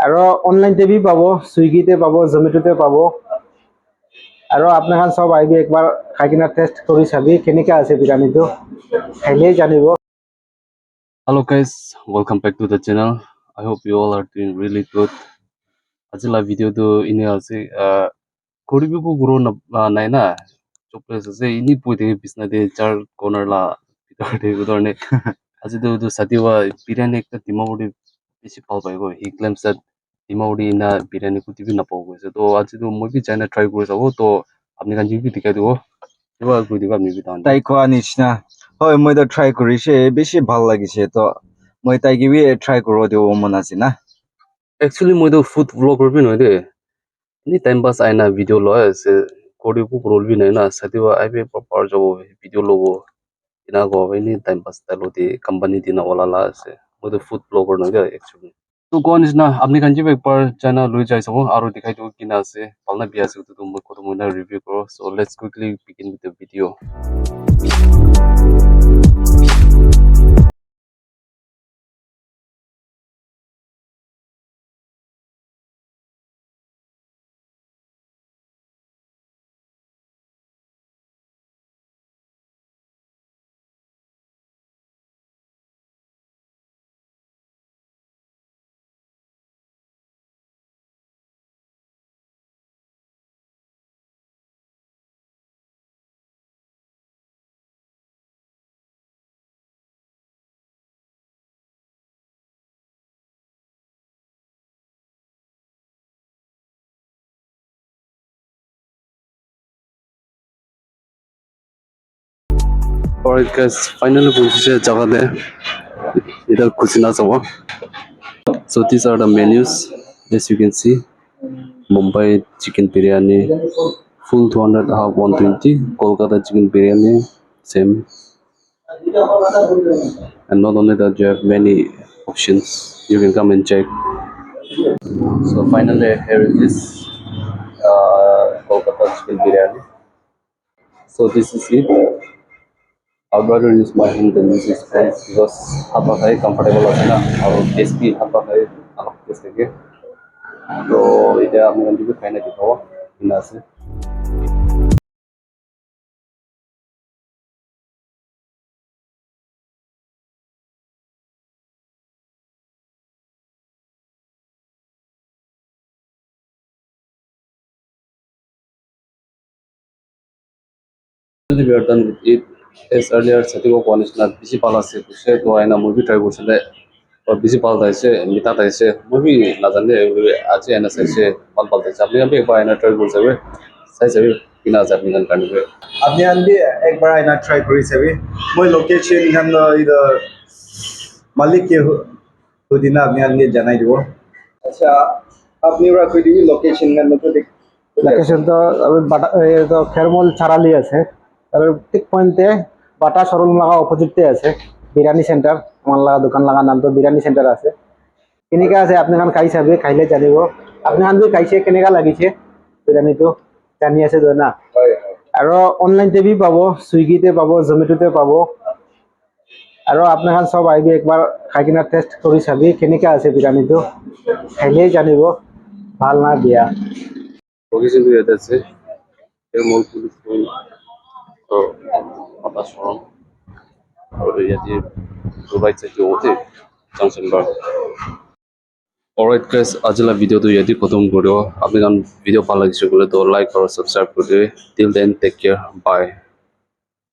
আৰু অনলাইনতে বি পাব, সুইগিতে পাব, জমেটোতে পাব। আৰু আপোনালোক সব আহিবি একবাৰ খাই কিনা টেষ্ট কৰি চাবি কেনেকা আছে বিৰিয়ানীটো, খাইলেই জানিব। Hello guys, welcome back to the channel. I hope you all are doing really good. Ajila video tu ini ase koribi ko guru na nai na choples ase ini puite bisna de char corner la bitor de udorne aji tu satiwa biryani ekta dimawdi beshi phal pai go he claims that dimawdi na biryani ku tibi na pau go to aji tu moi bi china try kori sabo to apni kan jibi dikai dibo ebar koi diba apni bi tan তাই কোৱা নিচিনা হয়, মই তো try কৰিছে, বেছি ভাল লাগিছে। তো মই তাইক বি ট্ৰাই কৰিব দিব মন আছে না। actually moi to food vlogger bi noi de ni time pass aina video loy ase kori ku role bi nai na satiwa ai be proper job video logo ina go ni time pass ta lo de company dina wala la ase moi to food blogger noi de actually to go is na apni kan jibe par china loi jai sabo aru dikhai do kina ase palna bi ase to moi ko moi na review karo so let's quickly begin with the video. Alright guys, finally we reached jaga de idhar kusina sabo. So these are the menus as you can see. Mumbai chicken biryani full 200 half 120, Kolkata chicken biryani same, and not only that you have many options, you can come and check. So finally here it is, Kolkata chicken biryani. So this is it. I'd rather use my hand than use this pen because hapa hai comfortable ase na aru taste bhi hapa hai alag taste lage to ida apni kan jibe khai na dikhao ina ase. We are done with it. As earlier Satiwa one is not busy palace se to aina movie try korsile or busy pal daise mita daise movie na jane aje aina saise pal daise apni kan bhi ekbar aina try korsabe sai sabe kina ase apni kan kanibe আপনি আনবি একবার আইনা try করে যাবি। মই location খান ইদা মালিক কে হুদিনা আপনি আনগে জানাই দিব। আচ্ছা আপনি ওরা কই দিবি লোকেশন খান তো দেখ লোকেশন তো বাটা তো খেরমল ছাড়ালি আছে আর ঠিক পয়েন্টে বাটা সরল লাগা অপোজিটে আছে বিরিয়ানি সেন্টার, আমার লাগা দোকান লাগা নাম তো বিরিয়ানি সেন্টার আছে। কেনেকা আছে আপনি খান খাই চাবি, খাইলে জানিব। আপনি খান বি খাইছে কেনেকা লাগিছে বিরিয়ানিটো জানি আছে তো না। হয় আৰু অনলাইনতে বি পাব, সুইগিতে পাব, জমেটোতে পাব। আৰু আপোনালোক সব আহিবি একবাৰ খাই কিনা টেষ্ট কৰি চাবি কেনেকা আছে বিৰিয়ানীটো, খাইলেই জানিব ভাল না বেয়া। location to yada ase here mall police phone or pata showroom or yadi right side to hote junction bar. Alright guys, ajla video to yadi khatam koriyo apni kan video bhal lagise kole to like aru subscribe kori dibe till then take care, bye.